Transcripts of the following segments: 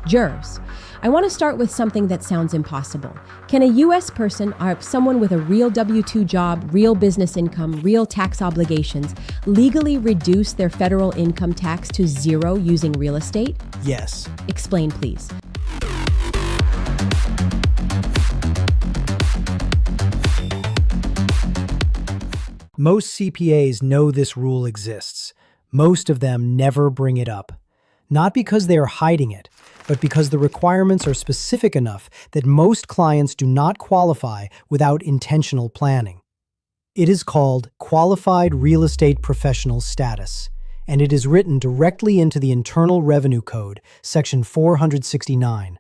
Jerz. I want to start with something that sounds impossible. Can a U.S. person, or someone with a real W-2 job, real business income, real tax obligations, legally reduce their federal income tax to zero using real estate? Yes. Explain, please. Most CPAs know this rule exists. Most of them never bring it up. Not because they are hiding it, but because the requirements are specific enough that most clients do not qualify without intentional planning. It is called Qualified Real Estate Professional Status, and it is written directly into the Internal Revenue Code, Section 469.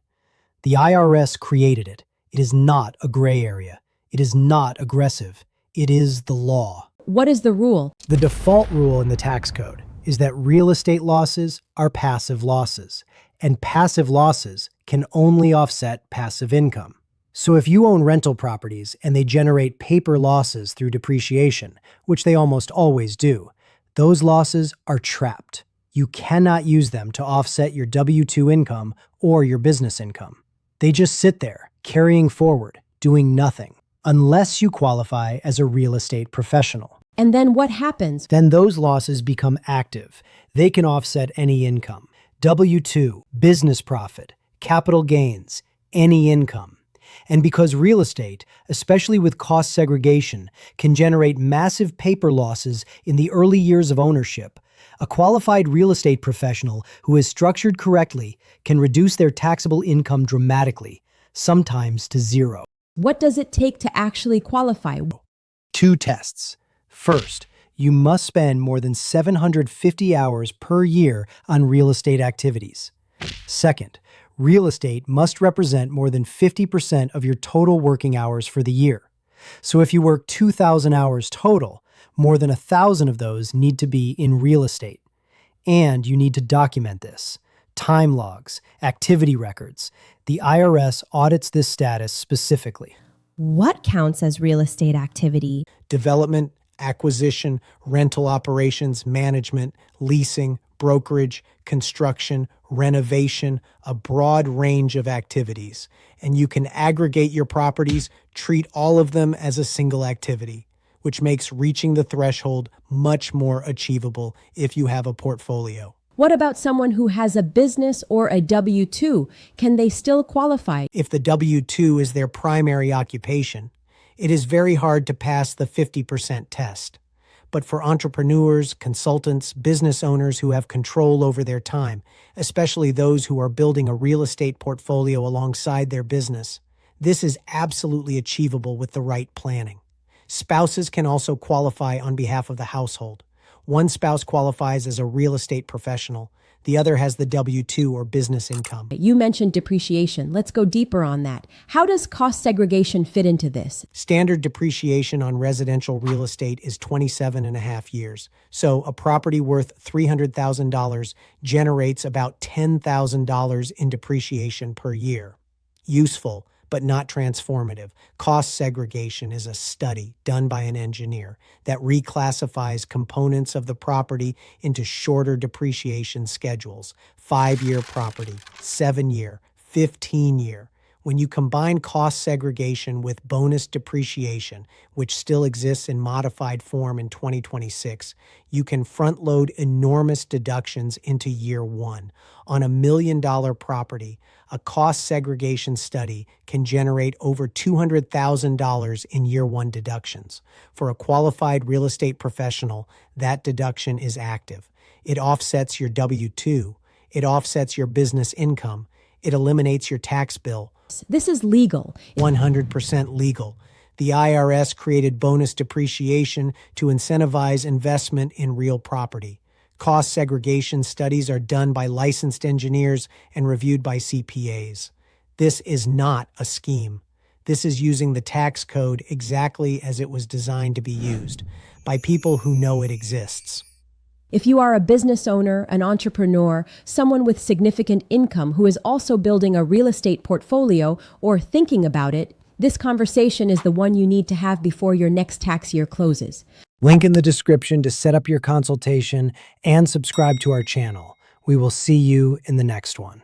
The IRS created it. It is not a gray area. It is not aggressive. It is the law. What is the rule? The default rule in the tax code is that real estate losses are passive losses, and passive losses can only offset passive income. So if you own rental properties and they generate paper losses through depreciation, which they almost always do, those losses are trapped. You cannot use them to offset your W-2 income or your business income. They just sit there, carrying forward, doing nothing, unless you qualify as a real estate professional. And then what happens? Then those losses become active. They can offset any income. W-2, business profit, capital gains, any income. And because real estate, especially with cost segregation, can generate massive paper losses in the early years of ownership, a qualified real estate professional who is structured correctly can reduce their taxable income dramatically, sometimes to zero. What does it take to actually qualify? 2 tests. First, you must spend more than 750 hours per year on real estate activities. Second, real estate must represent more than 50% of your total working hours for the year. So if you work 2,000 hours total, more than 1,000 of those need to be in real estate. And you need to document this. Time logs, activity records. The IRS audits this status specifically. What counts as real estate activity? Development, acquisition, rental operations, management, leasing, brokerage, construction, renovation, a broad range of activities. And you can aggregate your properties, treat all of them as a single activity, which makes reaching the threshold much more achievable if you have a portfolio. What about someone who has a business or a W-2? Can they still qualify? If the W-2 is their primary occupation, it is very hard to pass the 50% test. But for entrepreneurs, consultants, business owners who have control over their time, especially those who are building a real estate portfolio alongside their business, this is absolutely achievable with the right planning. Spouses can also qualify on behalf of the household. One spouse qualifies as a real estate professional. The other has the W-2 or business income. You mentioned depreciation. Let's go deeper on that. How does cost segregation fit into this? Standard depreciation on residential real estate is 27.5 years. So a property worth $300,000 generates about $10,000 in depreciation per year. Useful, but not transformative. Cost segregation is a study done by an engineer that reclassifies components of the property into shorter depreciation schedules: 5-year property, 7-year, 15-year. When you combine cost segregation with bonus depreciation, which still exists in modified form in 2026, you can front-load enormous deductions into year 1. On a $1 million property, a cost segregation study can generate over $200,000 in year 1 deductions. For a qualified real estate professional, that deduction is active. It offsets your W-2. It offsets your business income. It eliminates your tax bill. This is legal. 100% legal. The IRS created bonus depreciation to incentivize investment in real property. Cost segregation studies are done by licensed engineers and reviewed by CPAs. This is not a scheme. This is using the tax code exactly as it was designed to be used, by people who know it exists. If you are a business owner, an entrepreneur, someone with significant income who is also building a real estate portfolio or thinking about it, this conversation is the one you need to have before your next tax year closes. Link in the description to set up your consultation and subscribe to our channel. We will see you in the next one.